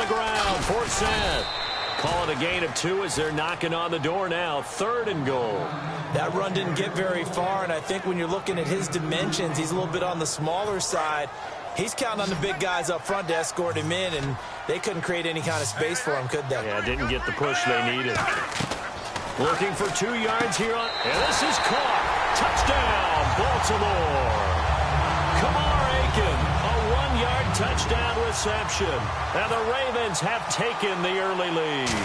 ground. Force set. Call it a gain of 2 as they're knocking on the door now. 3rd and goal. That run didn't get very far, and I think when you're looking at his dimensions, he's a little bit on the smaller side. He's counting on the big guys up front to escort him in, and they couldn't create any kind of space for him, could they? Yeah, didn't get the push they needed. Looking for 2 yards here on, and this is caught. Touchdown, Baltimore. Kamar Aiken, a 1-yard touchdown reception. And the Ravens have taken the early lead.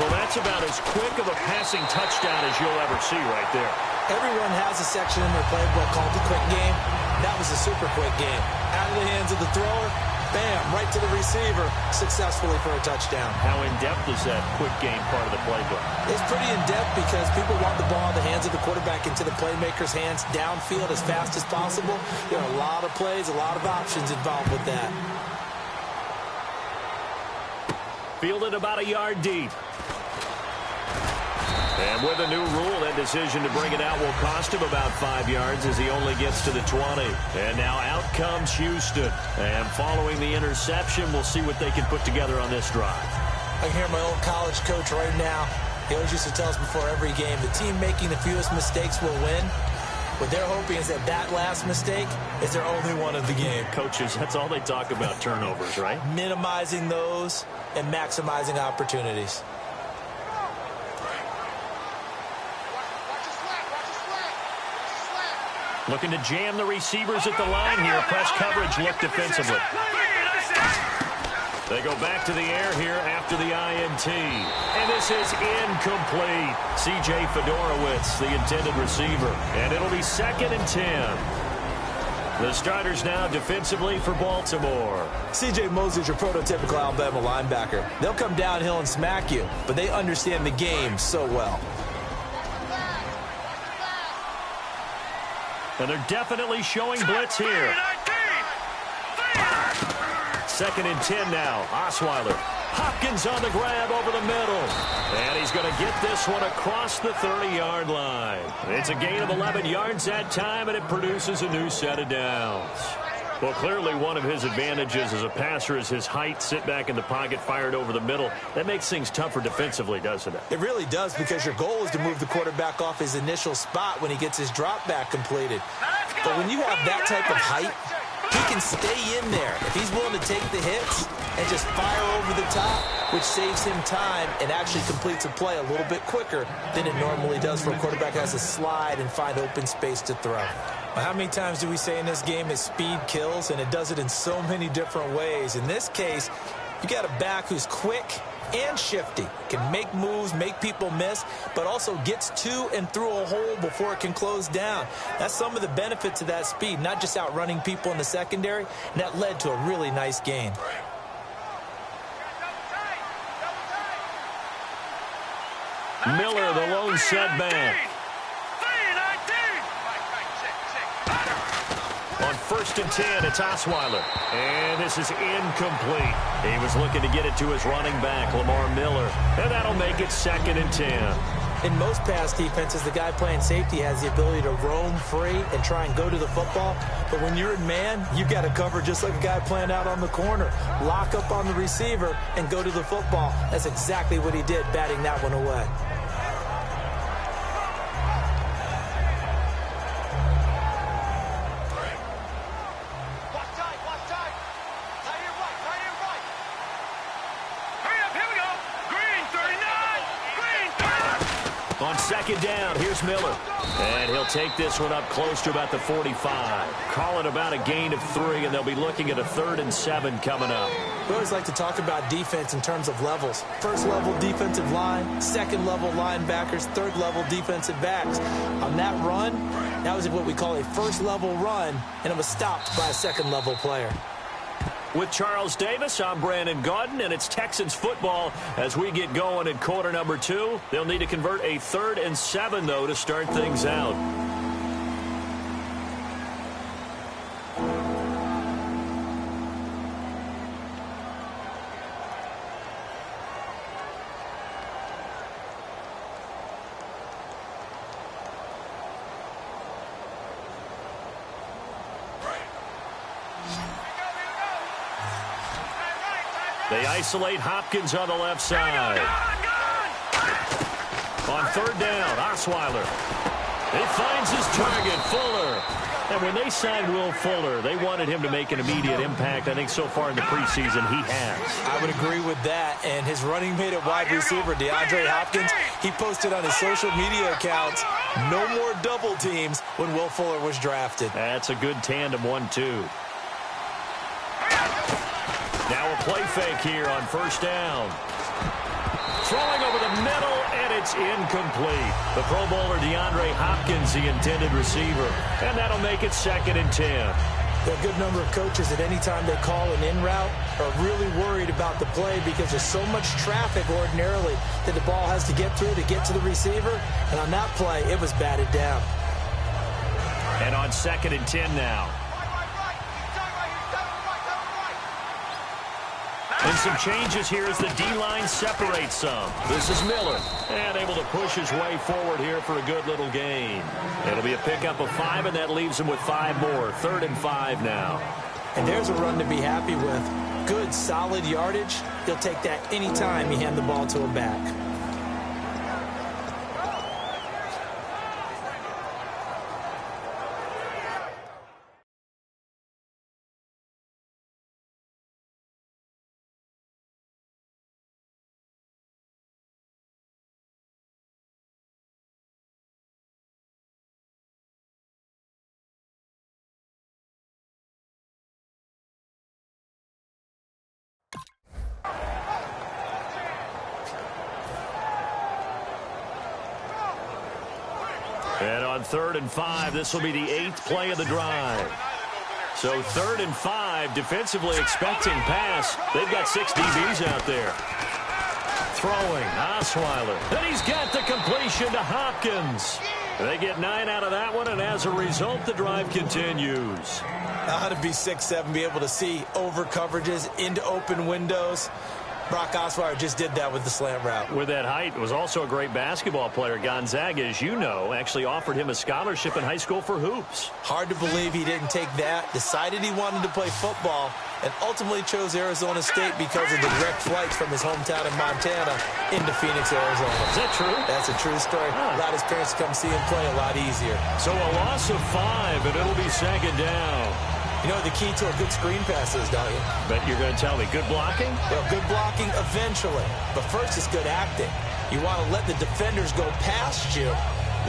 Well, that's about as quick of a passing touchdown as you'll ever see right there. Everyone has a section in their playbook called the quick game. That was a super quick game. Out of the hands of the thrower, bam, right to the receiver, successfully for a touchdown. How in-depth is that quick game part of the playbook? It's pretty in-depth because people want the ball in the hands of the quarterback into the playmaker's hands downfield as fast as possible. There are a lot of plays, a lot of options involved with that. Fielded about a yard deep. And with a new rule, that decision to bring it out will cost him about 5 yards as he only gets to the 20. And now out comes Houston. And following the interception, we'll see what they can put together on this drive. I can hear my old college coach right now. He always used to tell us before every game, the team making the fewest mistakes will win. What they're hoping is that that last mistake is their only one of the game. Coaches, that's all they talk about, turnovers, right? Minimizing those and maximizing opportunities. Looking to jam the receivers at the line here. Press coverage look defensively. They go back to the air here after the INT. And this is incomplete. C.J. Fedorowicz, the intended receiver. And it'll be 2nd and 10. The starters now defensively for Baltimore. C.J. Mosley's your prototypical Alabama linebacker. They'll come downhill and smack you, but they understand the game so well. And they're definitely showing blitz here. 2nd and 10 now. Osweiler. Hopkins on the grab over the middle. And he's going to get this one across the 30-yard line. It's a gain of 11 yards that time, and it produces a new set of downs. Well, clearly one of his advantages as a passer is his height, sit back in the pocket, fired over the middle. That makes things tougher defensively, doesn't it? It really does, because your goal is to move the quarterback off his initial spot when he gets his drop back completed. But when you have that type of height, he can stay in there. If he's willing to take the hits and just fire over the top, which saves him time and actually completes a play a little bit quicker than it normally does for a quarterback that has to slide and find open space to throw. How many times do we say in this game is speed kills, and it does it in so many different ways. In this case, you got a back who's quick and shifty, can make moves, make people miss, but also gets to and through a hole before it can close down. That's some of the benefits of that speed, not just outrunning people in the secondary, and that led to a really nice gain. Miller, the lone setback. On 1st and 10, it's Osweiler. And this is incomplete. He was looking to get it to his running back, Lamar Miller. And that'll make it 2nd and 10. In most pass defenses, the guy playing safety has the ability to roam free and try and go to the football. But when you're in man, you've got to cover just like a guy playing out on the corner. Lock up on the receiver and go to the football. That's exactly what he did, batting that one away. On 2nd down, here's Miller. And he'll take this one up close to about the 45. Call it about a gain of 3, and they'll be looking at a 3rd and 7 coming up. We always like to talk about defense in terms of levels. 1st level defensive line, 2nd level linebackers, 3rd level defensive backs. On that run, that was what we call a 1st level run, and it was stopped by a 2nd level player. With Charles Davis, I'm Brandon Gaudin, and it's Texans football as we get going in quarter number 2. They'll need to convert a 3rd and 7, though, to start things out. They isolate Hopkins on the left side. On third down, Osweiler. He finds his target, Fuller. And when they signed Will Fuller, they wanted him to make an immediate impact. I think so far in the preseason, he has. I would agree with that. And his running mate at wide receiver, DeAndre Hopkins, he posted on his social media accounts, no more double teams when Will Fuller was drafted. That's a good tandem 1-2. Now a play fake here on first down. Throwing over the middle, and it's incomplete. The Pro Bowler DeAndre Hopkins, the intended receiver. And that'll make it 2nd and 10. There are a good number of coaches that any time they call an in route are really worried about the play because there's so much traffic ordinarily that the ball has to get through to get to the receiver. And on that play, it was batted down. And on 2nd and 10 now. And some changes here as the D-line separates some. This is Miller, and able to push his way forward here for a good little gain. It'll be a pickup of 5, and that leaves him with 5 more. 3rd and 5 now. And there's a run to be happy with. Good, solid yardage. He'll take that any time you hand the ball to a back. And on 3rd and 5, this will be the 8th play of the drive. So 3rd and 5, defensively expecting pass. They've got 6 DBs out there. Throwing, Osweiler. And he's got the completion to Hopkins. They get 9 out of that one, and as a result, the drive continues. How to be 6'7", be able to see over coverages into open windows. Brock Osweiler just did that with the slant route. With that height, was also a great basketball player. Gonzaga, as you know, actually offered him a scholarship in high school for hoops. Hard to believe he didn't take that, decided he wanted to play football, and ultimately chose Arizona State because of the direct flights from his hometown in Montana into Phoenix, Arizona. Is that true? That's a true story. Allowed his parents to come see him play a lot easier. So a loss of 5, and it'll be 2nd down. You know the key to a good screen pass is, don't you? Bet you're going to tell me. Good blocking? Well, good blocking eventually. But first, it's good acting. You want to let the defenders go past you,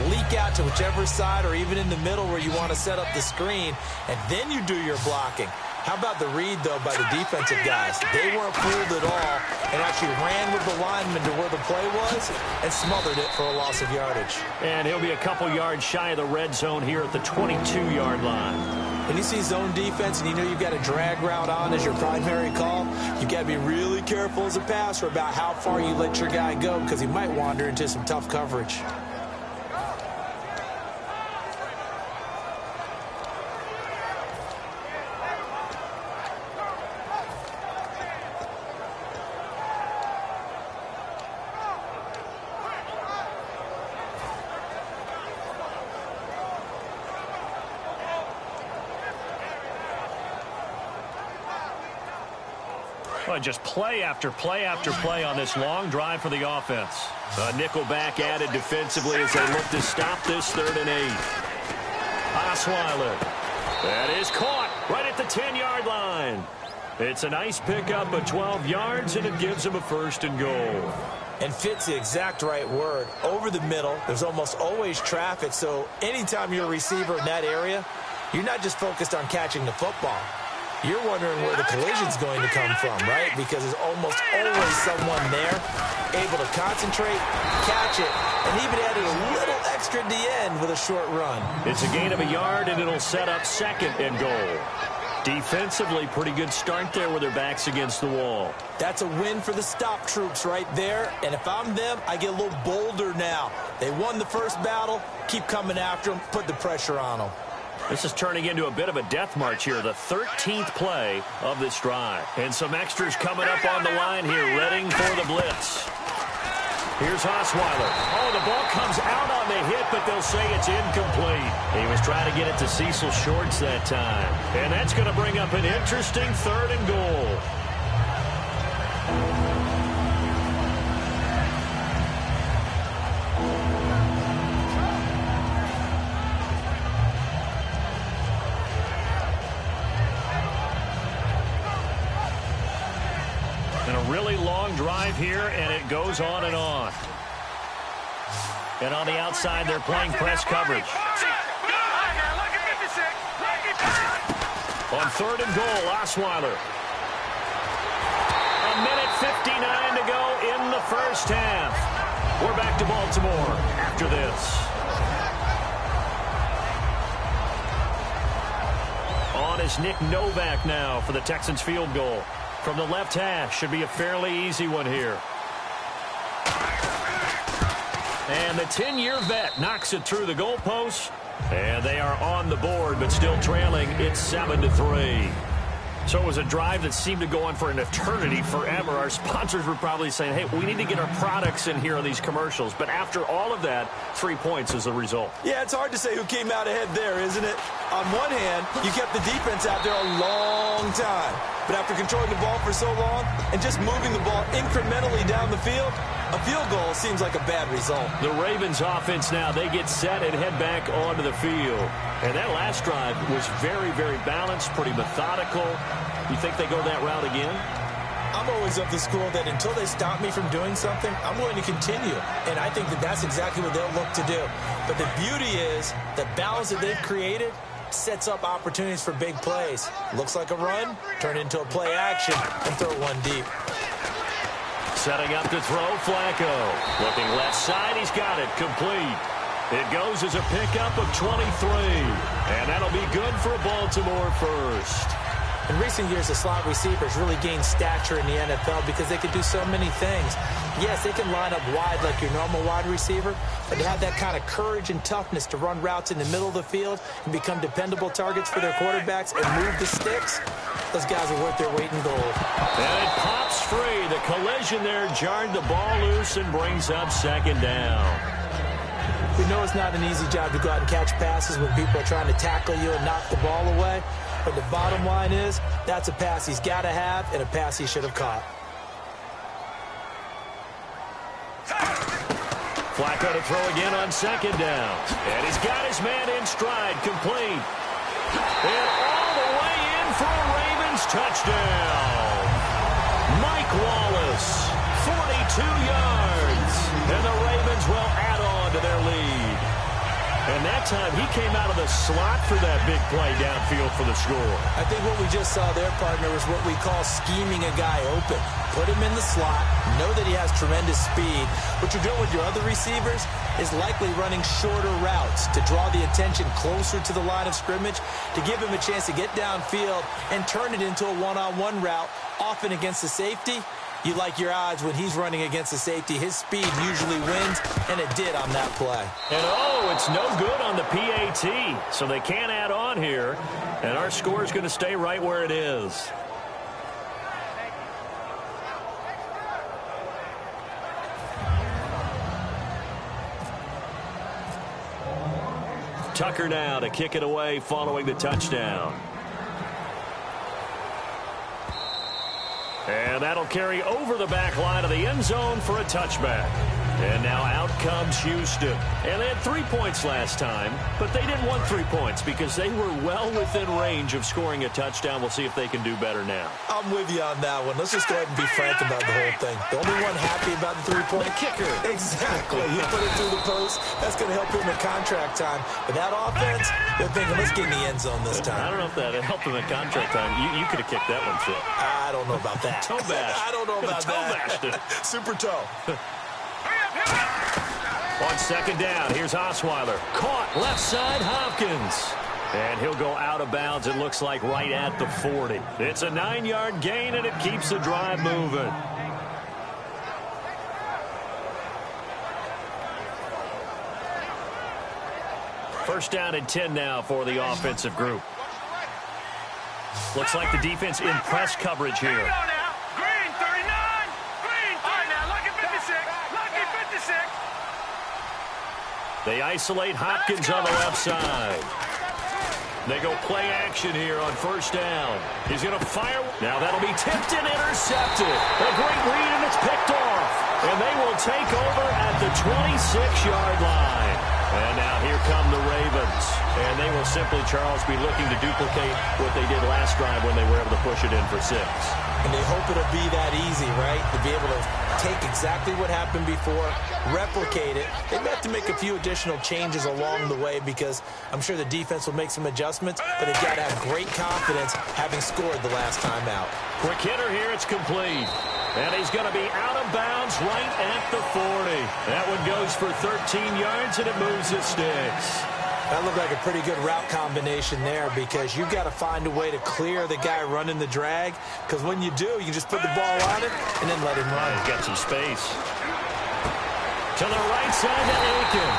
leak out to whichever side or even in the middle where you want to set up the screen, and then you do your blocking. How about the read, though, by the defensive guys? They weren't fooled at all and actually ran with the lineman to where the play was and smothered it for a loss of yardage. And he'll be a couple yards shy of the red zone here at the 22-yard line. When you see zone defense and you know you've got a drag route on as your primary call, you've got to be really careful as a passer about how far you let your guy go because he might wander into some tough coverage. Well, just play after play after play on this long drive for the offense. A nickel back added defensively as they look to stop this 3rd and 8. Osweiler. That is caught right at the 10-yard line. It's a nice pickup of 12 yards, and it gives them a 1st and goal. And fits the exact right word. Over the middle, there's almost always traffic, so anytime you're a receiver in that area, you're not just focused on catching the football. You're wondering where the collision's going to come from, right? Because there's almost always someone there able to concentrate, catch it, and even added a little extra at the end with a short run. It's a gain of a yard, and it'll set up 2nd and goal. Defensively, pretty good start there with their backs against the wall. That's a win for the stop troops right there, and if I'm them, I get a little bolder now. They won the first battle, keep coming after them, put the pressure on them. This is turning into a bit of a death march here, the 13th play of this drive. And some extras coming up on the line here, readying for the blitz. Here's Osweiler. Oh, the ball comes out on the hit, but they'll say it's incomplete. He was trying to get it to Cecil Shorts that time. And that's going to bring up an interesting 3rd and goal. And a really long drive here, and it goes on and on. And on the outside, they're playing press coverage. On 3rd and goal, Osweiler. A minute 59 to go in the first half. We're back to Baltimore after this. On is Nick Novak now for the Texans field goal. From the left hash, should be a fairly easy one here. And the 10-year vet knocks it through the goalpost. And they are on the board, but still trailing. It's 7-3. So it was a drive that seemed to go on for an eternity, forever. Our sponsors were probably saying, hey, we need to get our products in here on these commercials. But after all of that, 3 points is the result. Yeah, it's hard to say who came out ahead there, isn't it? On one hand, you kept the defense out there a long time. But after controlling the ball for so long and just moving the ball incrementally down the field, a field goal seems like a bad result. The Ravens offense now, they get set and head back onto the field. And that last drive was very, very balanced, pretty methodical. You think they go that route again? I'm always of the school that until they stop me from doing something, I'm going to continue. And I think that that's exactly what they'll look to do. But the beauty is the balance that they've created sets up opportunities for big plays. Looks like a run, turn it into a play action, and throw one deep. Setting up to throw, Flacco. Looking left side, he's got it, complete. It goes as a pickup of 23. And that'll be good for Baltimore first. In recent years, the slot receivers really gained stature in the NFL because they could do so many things. Yes, they can line up wide like your normal wide receiver, but to have that kind of courage and toughness to run routes in the middle of the field and become dependable targets for their quarterbacks and move the sticks, those guys are worth their weight in gold. And it pops free. The collision there jarred the ball loose and brings up 2nd down. We know it's not an easy job to go out and catch passes when people are trying to tackle you and knock the ball away. But the bottom line is, that's a pass he's got to have and a pass he should have caught. Flacco to throw again on 2nd down. And he's got his man in stride, complete. And all the way in for a Ravens touchdown. Mike Wallace, 42 yards. And the Ravens will add on to their lead. And that time, he came out of the slot for that big play downfield for the score. I think what we just saw there, partner, is what we call scheming a guy open. Put him in the slot, know that he has tremendous speed. What you're doing with your other receivers is likely running shorter routes to draw the attention closer to the line of scrimmage, to give him a chance to get downfield and turn it into a one-on-one route, often against the safety. You like your odds when he's running against the safety. His speed usually wins, and it did on that play. And oh, it's no good on the PAT, so they can't add on here, and our score is going to stay right where it is. Tucker now to kick it away following the touchdown. And that'll carry over the back line of the end zone for a touchback. And now out comes Houston. And they had 3 points last time, but they didn't want 3 points because they were well within range of scoring a touchdown. We'll see if they can do better now. I'm with you on that one. Let's just go ahead and be frank about the whole thing. The only one happy about the 3-point? The kicker. Exactly. You put it through the post. That's going to help him in contract time. But that offense, they're thinking, let's get in the end zone this time. I don't know if that helped him in contract time. You could have kicked that one, too. I don't know about that. Toe bash. I don't know about toe that. Bashed it. Super toe. On 2nd down, here's Osweiler. Caught left side, Hopkins. And he'll go out of bounds, it looks like, right at the 40. It's a 9-yard gain, and it keeps the drive moving. First down and 10 now for the offensive group. Looks like the defense in press coverage here. They isolate Hopkins on the left side. They go play action here on 1st down. He's going to fire. Now that'll be tipped and intercepted. A great read, and it's picked off. And they will take over at the 26-yard line. And now here come the Ravens. And they will simply, Charles, be looking to duplicate what they did last drive when they were able to push it in for 6. And they hope it'll be that easy, right? To be able to take exactly what happened before, replicate it. They've got to make a few additional changes along the way because I'm sure the defense will make some adjustments, but they've got to have great confidence having scored the last time out. Quick hitter here, it's complete. And he's going to be out of bounds right at the 40. That one goes for 13 yards, and it moves the sticks. That looked like a pretty good route combination there because you've got to find a way to clear the guy running the drag, because when you do, you just put the ball on it and then let him run. He's got some space. To the right side to Aiken.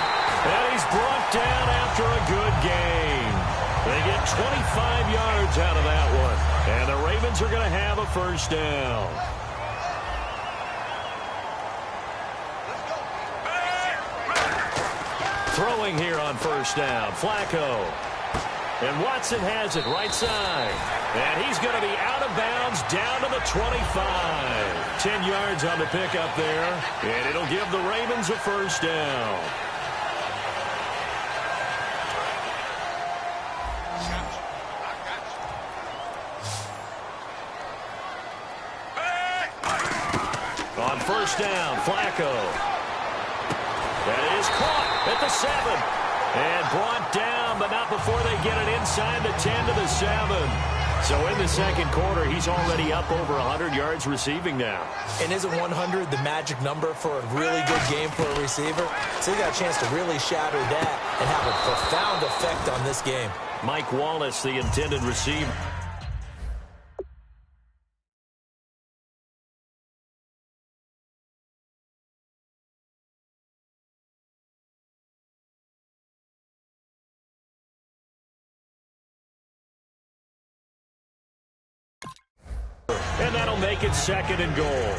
And he's brought down after a good game. They get 25 yards out of that one. And the Ravens are going to have a first down. Throwing here on first down, Flacco. And Watson has it right side. And he's going to be out of bounds down to the 25. 10 yards on the pickup there. And it'll give the Ravens a first down. On first down, Flacco. That is caught at the 7. And brought down, but not before they get it inside the 10 to the 7. So in the second quarter, he's already up over 100 yards receiving now. And isn't 100 the magic number for a really good game for a receiver? So he got a chance to really shatter that and have a profound effect on this game. Mike Wallace, the intended receiver. And that'll make it 2nd and goal.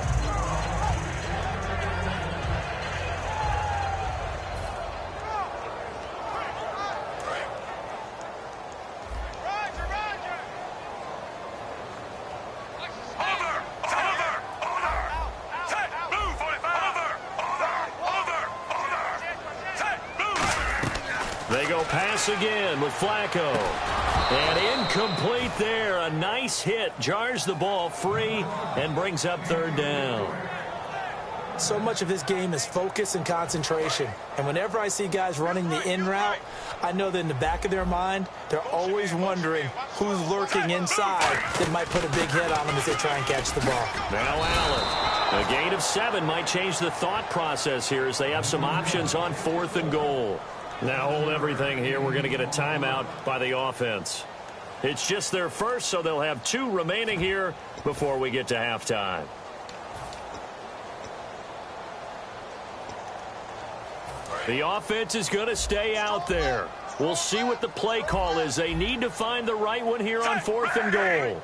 They go pass again with Flacco. And incomplete there. A nice hit. Jars the ball free and brings up 3rd down. So much of this game is focus and concentration. And whenever I see guys running the in route, I know that in the back of their mind, they're always wondering who's lurking inside that might put a big hit on them as they try and catch the ball. Now Allen. A gain of 7 might change the thought process here as they have some options on 4th and goal. Now hold everything here. We're going to get a timeout by the offense. It's just their first, so they'll have 2 remaining here before we get to halftime. The offense is going to stay out there. We'll see what the play call is. They need to find the right one here on 4th and goal.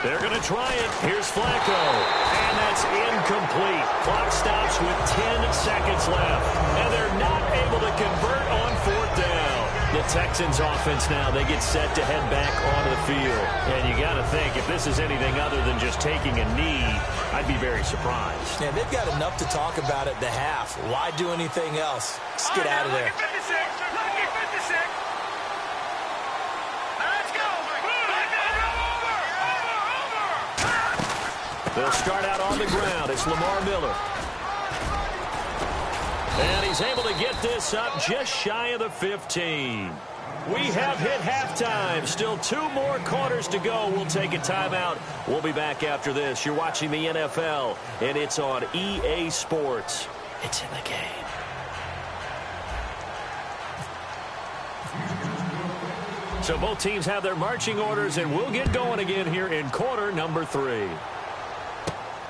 They're going to try it. Here's Flacco. And that's incomplete. Clock stops with 10 seconds left. And they're not able to convert on 4th down. The Texans offense now, they get set to head back onto the field. And you got to think, if this is anything other than just taking a knee, I'd be very surprised. Yeah, they've got enough to talk about at the half. Why do anything else? Let's get out of there. They'll start out on the ground. It's Lamar Miller. And he's able to get this up just shy of the 15. We have hit halftime. Still 2 more quarters to go. We'll take a timeout. We'll be back after this. You're watching the NFL, and it's on EA Sports. It's in the game. So both teams have their marching orders, and we'll get going again here in quarter number 3.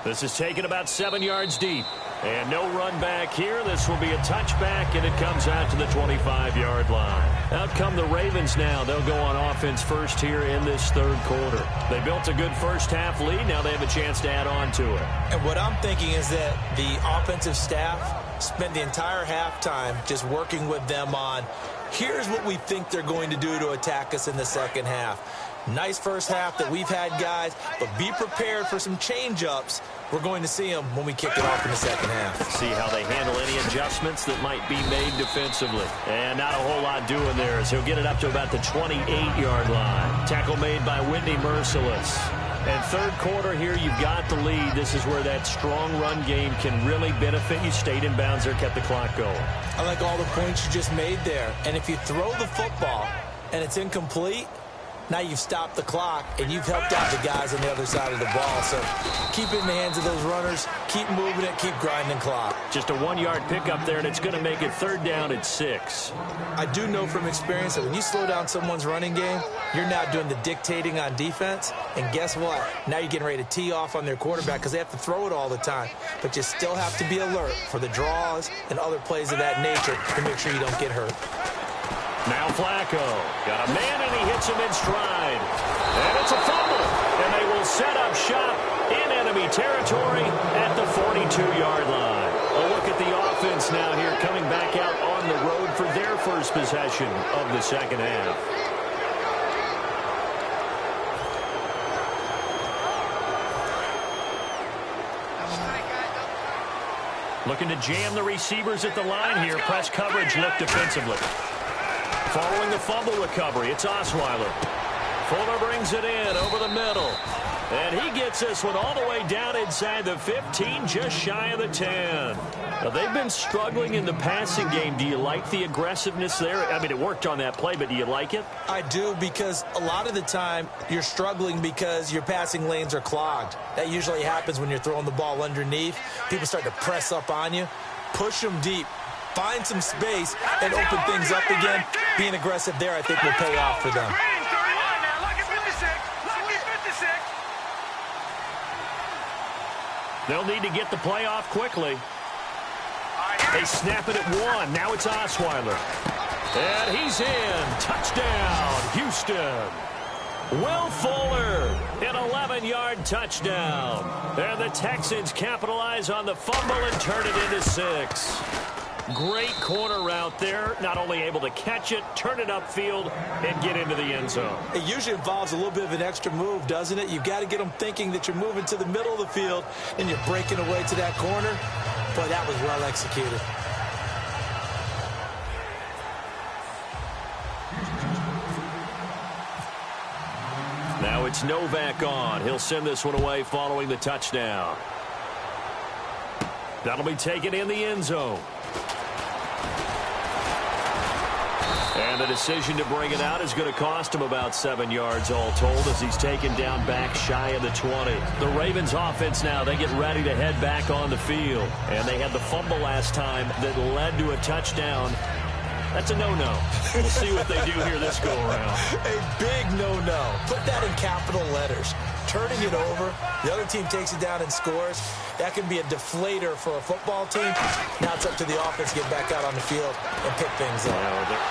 This is taken about 7 yards deep. And no run back here. This will be a touchback, and it comes out to the 25-yard line. Out come the Ravens now. They'll go on offense first here in this 3rd quarter. They built a good first-half lead. Now they have a chance to add on to it. And what I'm thinking is that the offensive staff spent the entire halftime just working with them on, here's what we think they're going to do to attack us in the second half. Nice first half that we've had, guys, but be prepared for some change-ups. We're going to see them when we kick it off in the second half. See how they handle any adjustments that might be made defensively. And not a whole lot doing there as he'll get it up to about the 28-yard line. Tackle made by Whitney Merciless. And third quarter here, you've got the lead. This is where that strong run game can really benefit you. Stayed in bounds there, kept the clock going. I like all the points you just made there. And if you throw the football and it's incomplete, now you've stopped the clock, and you've helped out the guys on the other side of the ball. So keep it in the hands of those runners. Keep moving it. Keep grinding clock. Just a 1-yard pickup there, and it's going to make it third down at 6. I do know from experience that when you slow down someone's running game, you're now doing the dictating on defense. And guess what? Now you're getting ready to tee off on their quarterback because they have to throw it all the time. But you still have to be alert for the draws and other plays of that nature to make sure you don't get hurt. Now Flacco. Got a man, and he hits him in stride. And it's a fumble. And they will set up shop in enemy territory at the 42-yard line. A look at the offense now here coming back out on the road for their first possession of the second half. Looking to jam the receivers at the line here. Press coverage look defensively. Following the fumble recovery, it's Osweiler. Fuller brings it in over the middle. And he gets this one all the way down inside the 15, just shy of the 10. Now, they've been struggling in the passing game. Do you like the aggressiveness there? I mean, it worked on that play, but do you like it? I do, because a lot of the time you're struggling because your passing lanes are clogged. That usually happens when you're throwing the ball underneath. People start to press up on you. Push them deep. Find some space and open things up again. Being aggressive there, I think, will pay off for them. They'll need to get the play off quickly. They snap it at 1. Now it's Osweiler. And he's in. Touchdown, Houston. Will Fuller, an 11-yard touchdown. And the Texans capitalize on the fumble and turn it into 6. Great corner route there. Not only able to catch it, turn it upfield, and get into the end zone. It usually involves a little bit of an extra move, doesn't it? You've got to get them thinking that you're moving to the middle of the field and you're breaking away to that corner. Boy, that was well executed. Now it's Novak on. He'll send this one away following the touchdown. That'll be taken in the end zone. And the decision to bring it out is going to cost him about 7 yards all told as he's taken down back shy of the 20. The Ravens offense now, they get ready to head back on the field. And they had the fumble last time that led to a touchdown. That's a no-no. We'll see what they do here this go-around. A big no-no. Put that in capital letters. Turning it over, the other team takes it down and scores. That can be a deflator for a football team. Now it's up to the offense to get back out on the field and pick things up.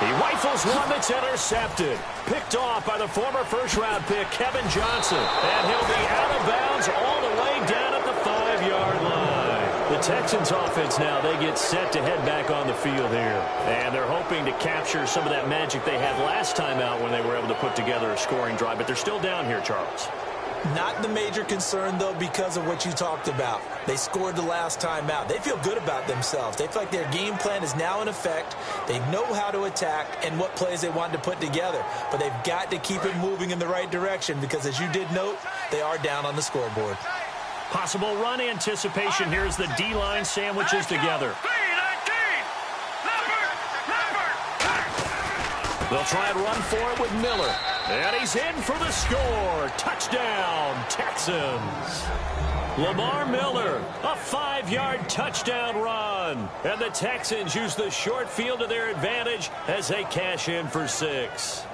He rifles one that's intercepted. Picked off by the former first-round pick, Kevin Johnson. And he'll be out of bounds all the way down at the 5-yard line. The Texans offense now, they get set to head back on the field here. And they're hoping to capture some of that magic they had last time out when they were able to put together a scoring drive. But they're still down here, Charles. Not the major concern, though, because of what you talked about. They scored the last time out. They feel good about themselves. They feel like their game plan is now in effect. They know how to attack and what plays they want to put together. But they've got to keep it moving in the right direction because, as you did note, they are down on the scoreboard. Possible run anticipation. Here's the D-line sandwiches together. They'll try and run for it with Miller. And he's in for the score. Touchdown, Texans. Lamar Miller, a 5-yard touchdown run. And the Texans use the short field to their advantage as they cash in for 6.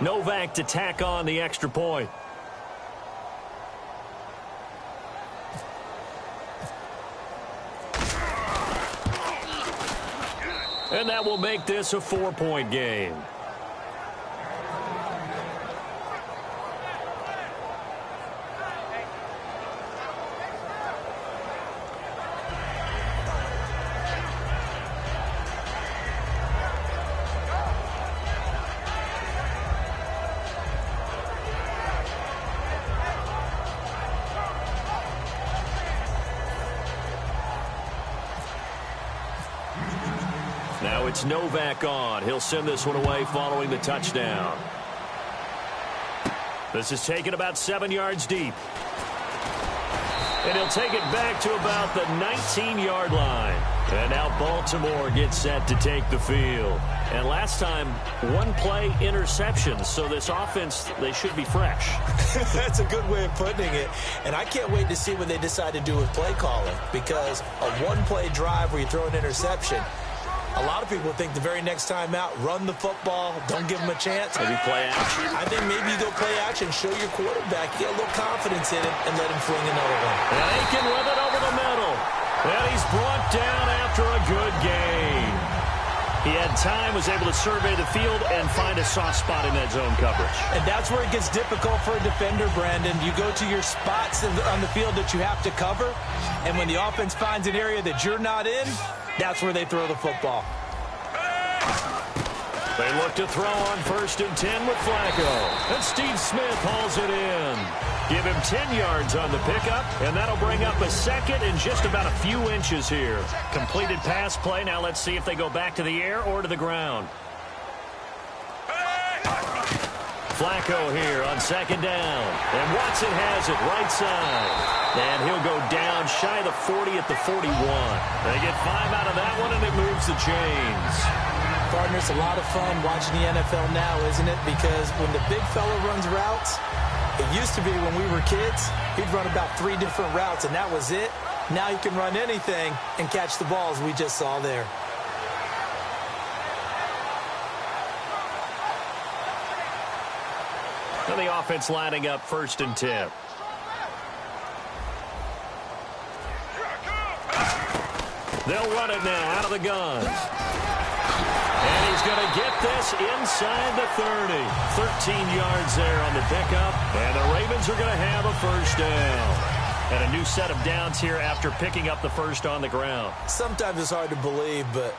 Novak to tack on the extra point. And that will make this a 4-point game. Now it's Novak on. He'll send this one away following the touchdown. This is taken about 7 yards deep. And he'll take it back to about the 19-yard line. And now Baltimore gets set to take the field. And last time, one-play interceptions. So this offense, they should be fresh. That's a good way of putting it. And I can't wait to see what they decide to do with play calling. Because a one-play drive where you throw an interception, a lot of people think the very next time out, run the football, don't give them a chance. Maybe play action. I think maybe you go play action, show your quarterback, get a little confidence in him, and let him fling another one. And Aiken with it over the middle. And he's brought down after a good gain. He had time, was able to survey the field and find a soft spot in that zone coverage. And that's where it gets difficult for a defender, Brandon. You go to your spots on the field that you have to cover, and when the offense finds an area that you're not in, that's where they throw the football. They look to throw on 1st and 10 with Flacco. And Steve Smith hauls it in. Give him 10 yards on the pickup, and that'll bring up a second and just about a few inches here. Completed pass play. Now let's see if they go back to the air or to the ground. Flacco here on 2nd down. And Watson has it right side. And he'll go down shy of the 40 at the 41. They get 5 out of that one, and it moves the chains. Partner, it's a lot of fun watching the NFL now, isn't it? Because when the big fella runs routes, it used to be when we were kids, he'd run about 3 different routes, and that was it. Now he can run anything and catch the balls we just saw there. And the offense lining up 1st and 10. They'll run it now out of the gun. And he's going to get this inside the 30. 13 yards there on the pickup. And the Ravens are going to have a 1st down. And a new set of downs here after picking up the 1st on the ground. Sometimes it's hard to believe, but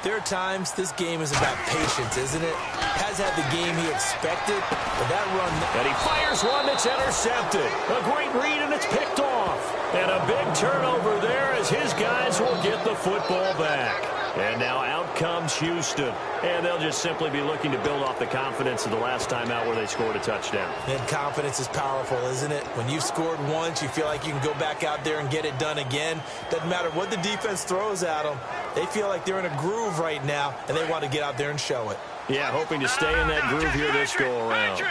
there are times this game is about patience, isn't it? Has had the game he expected, but that run... And he fires one that's intercepted. A great read, and it's picked off. And a big turnover there as his guys will get the football back. And now out comes Houston. And they'll just simply be looking to build off the confidence of the last time out where they scored a touchdown. And confidence is powerful, isn't it? When you've scored once, you feel like you can go back out there and get it done again. Doesn't matter what the defense throws at them. They feel like they're in a groove right now, and they want to get out there and show it. Yeah, hoping to stay in that groove here this go-around.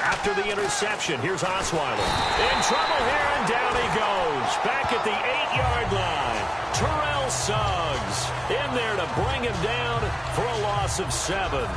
After the interception, here's Osweiler. In trouble here, and down he goes. Back at the 8-yard line. Terrell Suggs in there to bring him down for a loss of 7.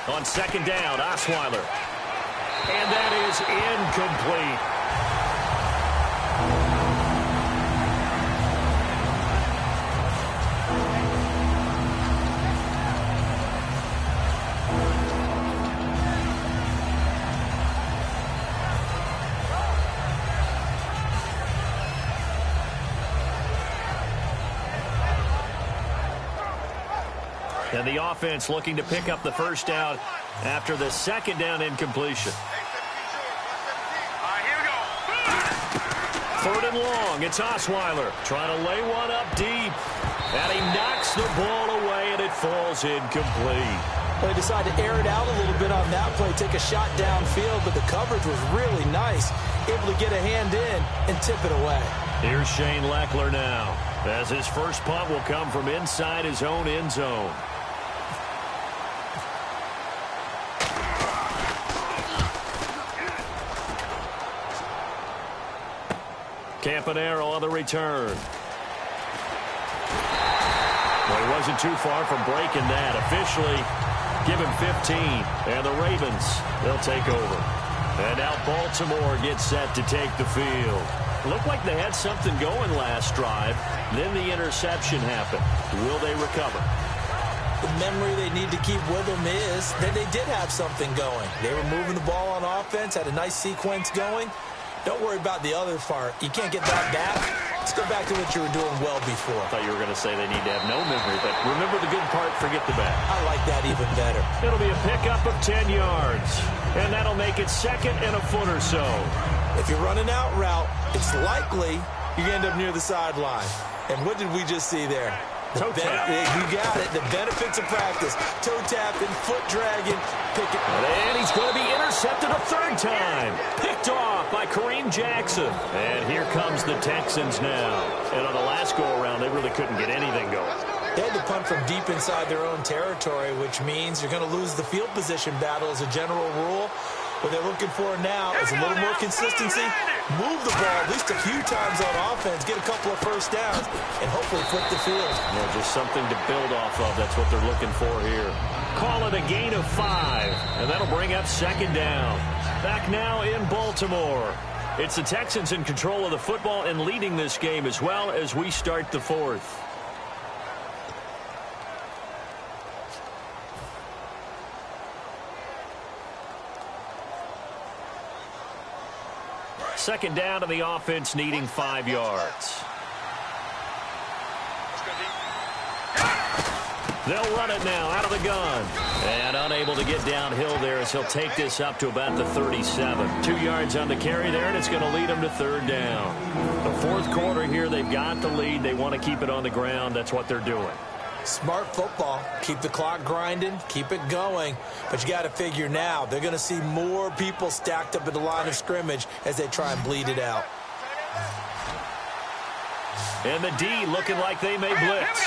On 2nd down, Osweiler. And that is incomplete. And the offense looking to pick up the 1st down after the 2nd down incompletion. 3rd and long. It's Osweiler trying to lay one up deep. And he knocks the ball away, and it falls incomplete. They decided to air it out a little bit on that play, take a shot downfield, but the coverage was really nice. Able to get a hand in and tip it away. Here's Shane Leckler now, as his first punt will come from inside his own end zone. Campanaro on the return. Well, he wasn't too far from breaking that. Officially, give him 15. And the Ravens, they'll take over. And now Baltimore gets set to take the field. Looked like they had something going last drive. Then the interception happened. Will they recover? the memory they need to keep with them is that they did have something going. They were moving the ball on offense, had a nice sequence going. Don't worry about the other part. You can't get that back. Let's go back to what you were doing well before. I thought you were going to say they need to have no memory, but remember the good part, forget the bad. I like that even better. It'll be a pickup of 10 yards, and that'll make it second and a foot or so. If you're running out route, it's likely you end up near the sideline. And what did we just see there? Toe tap. You got it. The benefits of practice. Toe tapping, foot dragging, picking. And he's going to be intercepted a third time. Picked off by Kareem Jackson. And here comes the Texans now. And on the last go-around, they really couldn't get anything going. They had to punt from deep inside their own territory, which means you're going to lose the field position battle as a general rule. What they're looking for now is a little more consistency, move the ball at least a few times on offense, get a couple of first downs, and hopefully flip the field. Yeah, just something to build off of. That's what they're looking for here. Call it a gain of 5, and that'll bring up second down. Back now in Baltimore. It's the Texans in control of the football and leading this game as well as we start the fourth. Second down to the offense needing 5 yards. They'll run it now out of the gun. And unable to get downhill there as he'll take this up to about the 37. 2 yards on the carry there, and it's going to lead them to third down. The fourth quarter here, they've got the lead. They want to keep it on the ground. That's what they're doing. Smart football. Keep the clock grinding. Keep it going. But you got to figure now, they're going to see more people stacked up at the line of scrimmage as they try and bleed it out. And the D looking like they may blitz.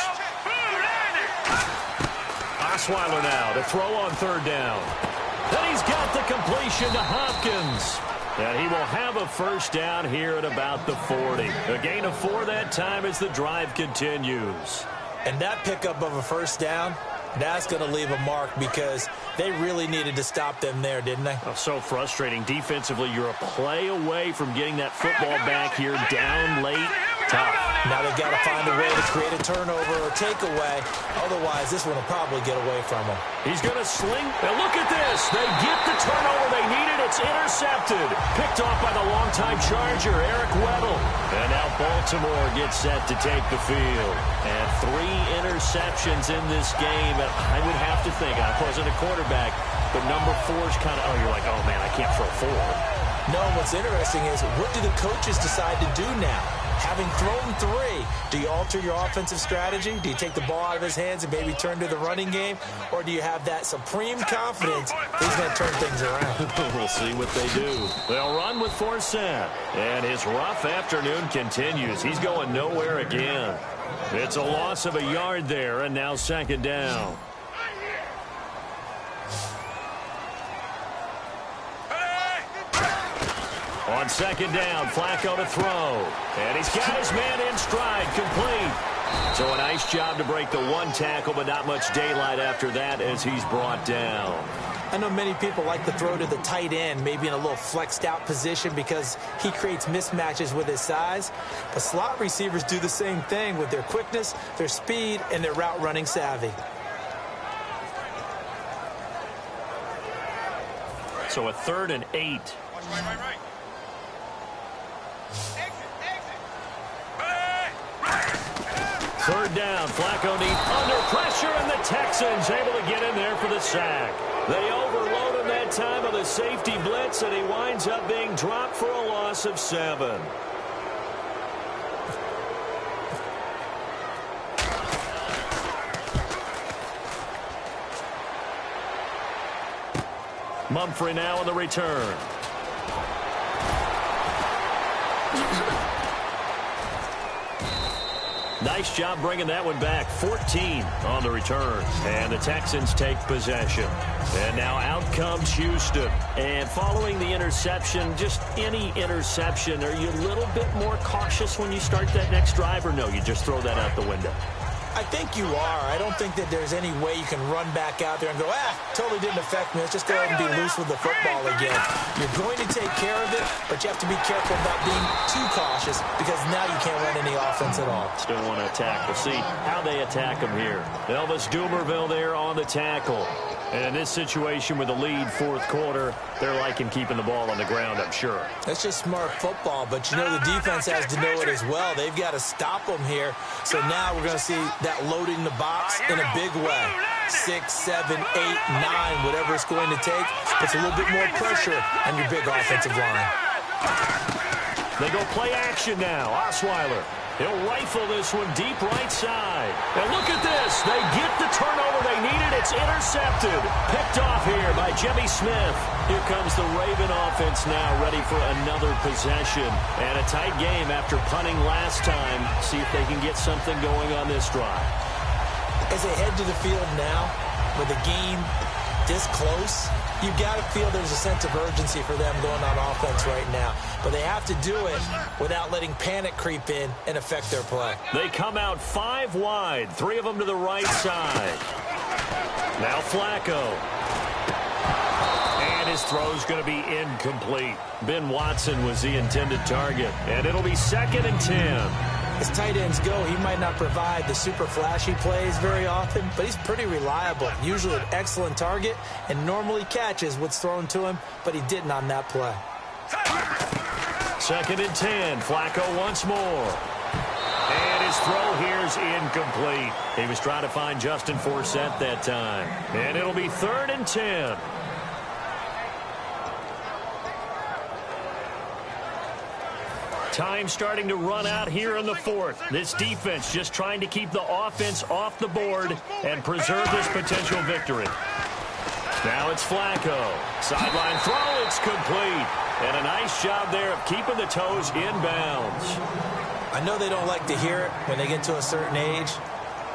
Osweiler now to throw on third down. Then he's got the completion to Hopkins. And he will have a first down here at about the 40. A gain of 4 that time as the drive continues. And that pickup of a first down, that's going to leave a mark because they really needed to stop them there, didn't they? Oh, so frustrating. Defensively, you're a play away from getting that football back here down late. Tough. Now they've got to find a way to create a turnover or takeaway. Otherwise, this one will probably get away from them. He's going to sling. Now look at this. They get the turnover they needed. It's intercepted. Picked off by the longtime Charger, Eric Weddle. And now Baltimore gets set to take the field. And 3 interceptions in this game. And I would have to think, I wasn't a quarterback, but number 4's kind of, you're like, oh, man, I can't throw 4. No, what's interesting is what do the coaches decide to do now? Having thrown 3, do you alter your offensive strategy? Do you take the ball out of his hands and maybe turn to the running game? Or do you have that supreme confidence that he's going to turn things around? We'll see what they do. They'll run with 4 set. And his rough afternoon continues. He's going nowhere again. It's a loss of a yard there, and now second down. On second down, Flacco to throw. And he's got his man in stride, complete. So a nice job to break the 1 tackle, but not much daylight after that as he's brought down. I know many people like to throw to the tight end, maybe in a little flexed out position because he creates mismatches with his size. But slot receivers do the same thing with their quickness, their speed, and their route running savvy. So a 3rd and 8. Right. Third down, Flacco needs under pressure, and the Texans able to get in there for the sack. They overload him that time with a safety blitz, and he winds up being dropped for a loss of 7. Mumphrey now on the return. Nice job bringing that one back. 14 on the return. And the Texans take possession. And now out comes Houston. And following the interception, just any interception, are you a little bit more cautious when you start that next drive, or no, you just throw that out the window? I think you are. I don't think that there's any way you can run back out there and go, totally didn't affect me. Let's just go ahead and be loose with the football again. You're going to take care of it, but you have to be careful about being too cautious because now you can't run any offense at all. Still want to attack. We'll see how they attack him here. Elvis Dumerville there on the tackle. And in this situation with the lead fourth quarter, they're liking keeping the ball on the ground, I'm sure. That's just smart football, but you know the defense has to know it as well. They've got to stop them here. So now we're going to see that loading the box in a big way. 6, 7, 8, 9, whatever it's going to take. Puts a little bit more pressure on your big offensive line. They go play action now. Osweiler. He'll rifle this one deep right side. And look at this. They get the turnover they needed. It's intercepted. Picked off here by Jimmy Smith. Here comes the Raven offense now, ready for another possession. And a tight game after punting last time. See if they can get something going on this drive. As they head to the field now, with the game this close, you've got to feel there's a sense of urgency for them going on offense right now. But they have to do it without letting panic creep in and affect their play. They come out 5 wide, 3 of them to the right side. Now Flacco. And his throw's going to be incomplete. Ben Watson was the intended target. And it'll be 2nd and 10. As tight ends go, he might not provide the super flashy plays very often, but he's pretty reliable. Usually an excellent target and normally catches what's thrown to him, but he didn't on that play. 2nd and 10. Flacco once more. And his throw here's incomplete. He was trying to find Justin Forsett that time. And it'll be 3rd and 10. Time starting to run out here in the fourth. This defense just trying to keep the offense off the board and preserve this potential victory. Now it's Flacco. Sideline throw, it's complete. And a nice job there of keeping the toes in bounds. I know they don't like to hear it when they get to a certain age,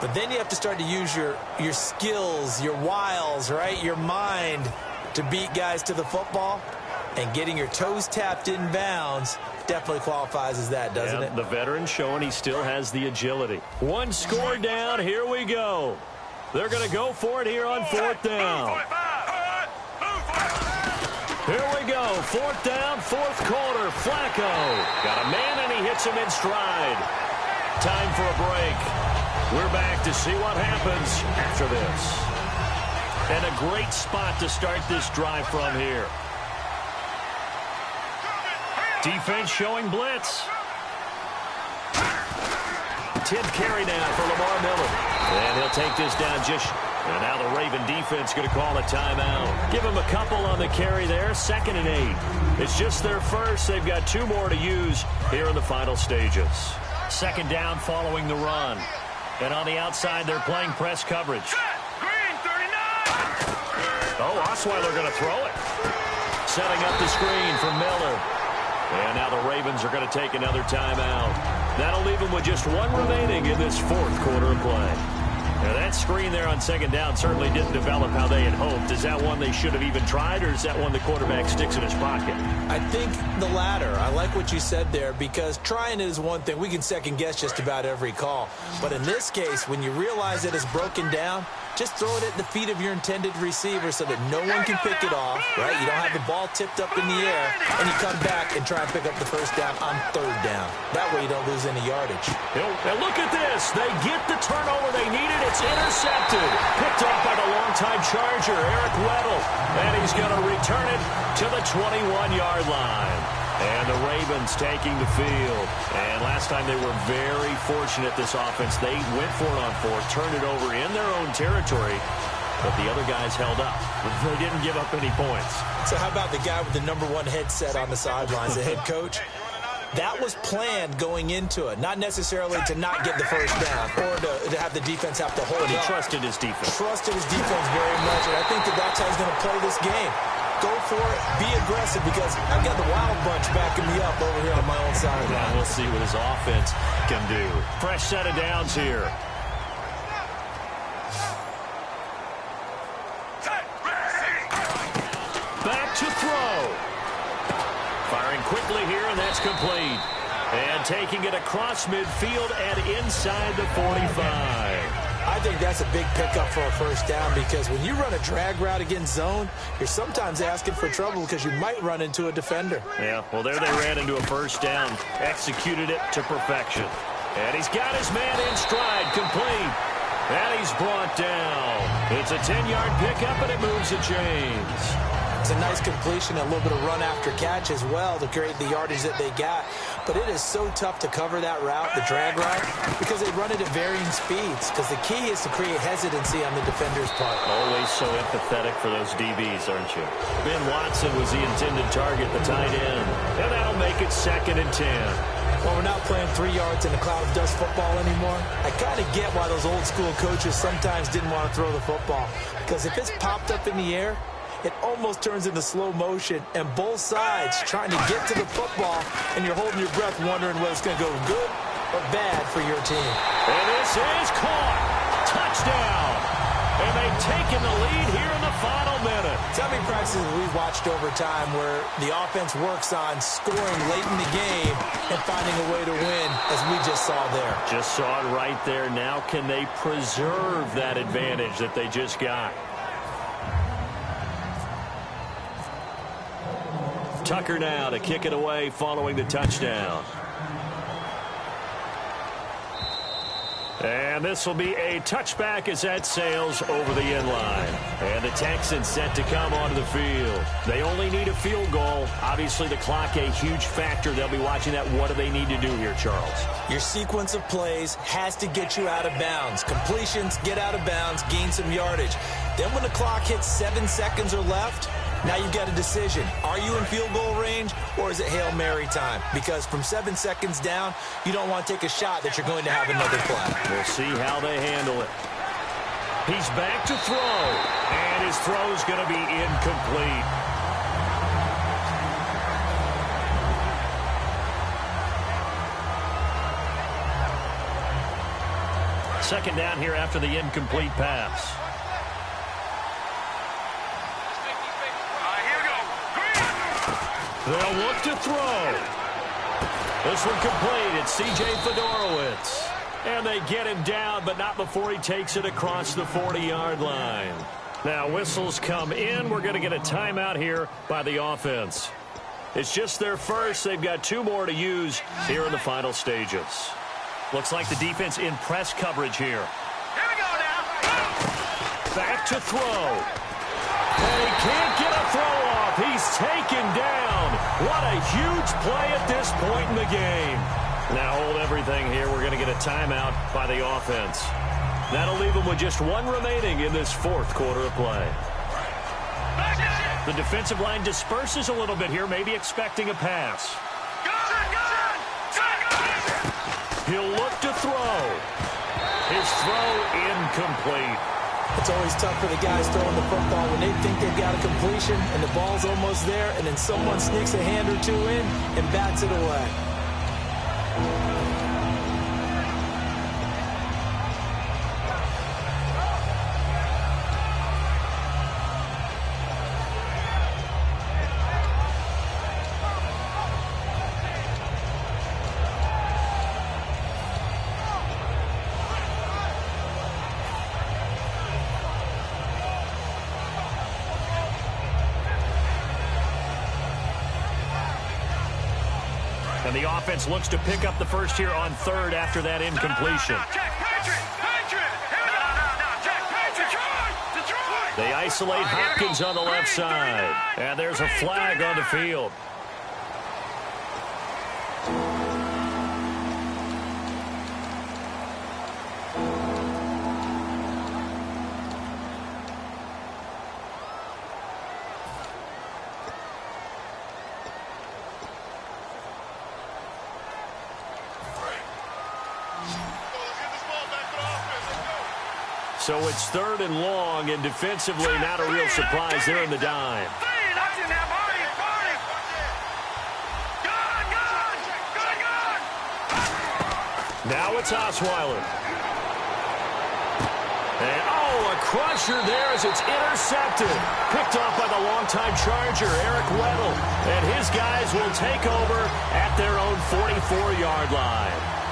but then you have to start to use your skills, your wiles, right? Your mind to beat guys to the football. And getting your toes tapped in bounds definitely qualifies as that, doesn't it? The veteran showing he still has the agility. 1 score down. Here we go. They're going to go for it here on 4th down. Here we go. 4th down, 4th quarter. Flacco got a man, and he hits him in stride. Time for a break. We're back to see what happens after this. And a great spot to start this drive from here. Defense showing blitz. 10th carry now for Lamar Miller. And he'll take this down just... And now the Raven defense going to call a timeout. Give him a couple on the carry there. 2nd and 8. It's just their first. They've got 2 more to use here in the final stages. 2nd down following the run. And on the outside, they're playing press coverage. Oh, Osweiler going to throw it. Setting up the screen for Miller. And now the Ravens are going to take another timeout. That'll leave them with just 1 remaining in this 4th quarter of play. Now that screen there on 2nd down certainly didn't develop how they had hoped. Is that one they should have even tried, or is that one the quarterback sticks in his pocket? I think the latter. I like what you said there, because trying it is one thing. We can second guess just about every call. But in this case, when you realize that it's broken down, just throw it at the feet of your intended receiver so that no one can pick it off, right? You don't have the ball tipped up in the air, and you come back and try and pick up the 1st down on 3rd down. That way you don't lose any yardage. And look at this. They get the turnover they needed. It's intercepted. Picked off by the longtime Charger, Eric Weddle. And he's going to return it to the 21-yard line. And the Ravens taking the field. And last time they were very fortunate, this offense. They went for it on 4th, turned it over in their own territory, but the other guys held up. They didn't give up any points. So how about the guy with the #1 headset on the sidelines, the head coach? That was planned going into it, not necessarily to not get the 1st down or to have the defense have to hold it. He trusted his defense. Trusted his defense very much, and I think that's how he's going to play this game. Go for it, be aggressive, because I've got the Wild Bunch backing me up over here on my own side. Well, we'll see what his offense can do. Fresh set of downs here. Back to throw. Firing quickly here, and that's complete. And taking it across midfield and inside the 45. think that's a big pickup for a first down because when you run a drag route against zone, you're sometimes asking for trouble because you might run into a defender. Yeah, well, there they ran into a first down, executed it to perfection. And he's got his man in stride, complete. And he's brought down. It's a 10-yard pickup, and it moves the chains. It's a nice completion, a little bit of run after catch as well to create the yardage that they got. But it is so tough to cover that route, the drag route, because they run it at varying speeds. Because the key is to create hesitancy on the defender's part. Always so empathetic for those DBs, aren't you? Ben Watson was the intended target, the tight end. And that'll make it 2nd and 10. Well, we're not playing 3 yards in a cloud of dust football anymore. I kind of get why those old school coaches sometimes didn't want to throw the football. Because if it's popped up in the air, it almost turns into slow motion, and both sides trying to get to the football, and you're holding your breath wondering whether it's going to go good or bad for your team. And this is caught. Touchdown. And they've taken the lead here in the final minute. How many practices we've watched over time where the offense works on scoring late in the game and finding a way to win, as we just saw there. Just saw it right there. Now can they preserve that advantage that they just got? Tucker now to kick it away following the touchdown. And this will be a touchback as that sails over the end line. And the Texans set to come onto the field. They only need a field goal. Obviously, the clock a huge factor. They'll be watching that. What do they need to do here, Charles? Your sequence of plays has to get you out of bounds. Completions, get out of bounds, gain some yardage. Then when the clock hits 7 seconds or left, now you've got a decision. Are you in field goal range, or is it Hail Mary time? Because from 7 seconds down, you don't want to take a shot that you're going to have another play. We'll see how they handle it. He's back to throw, and his throw's going to be incomplete. Second down here after the incomplete pass. They'll look to throw. This one complete. It's C.J. Fedorowicz. And they get him down, but not before he takes it across the 40-yard line. Now, whistles come in. We're going to get a timeout here by the offense. It's just their first. They've got 2 more to use here in the final stages. Looks like the defense in press coverage here. Here we go now. Back to throw. And he can't get a throw off. He's taken down. What a huge play at this point in the game. Now hold everything here. We're going to get a timeout by the offense. That'll leave them with just 1 remaining in this 4th quarter of play. The defensive line disperses a little bit here, maybe expecting a pass. He'll look to throw. His throw incomplete. It's always tough for the guys throwing the football when they think they've got a completion and the ball's almost there, and then someone sneaks a hand or 2 in and bats it away. And the offense looks to pick up the first here on 3rd after that incompletion. They isolate Hopkins on the left side. And there's a flag on the field. So it's 3rd and long, and defensively not a real surprise. They're in the dime. Now it's Osweiler. And, a crusher there as it's intercepted. Picked off by the longtime Charger, Eric Weddle. And his guys will take over at their own 44-yard line.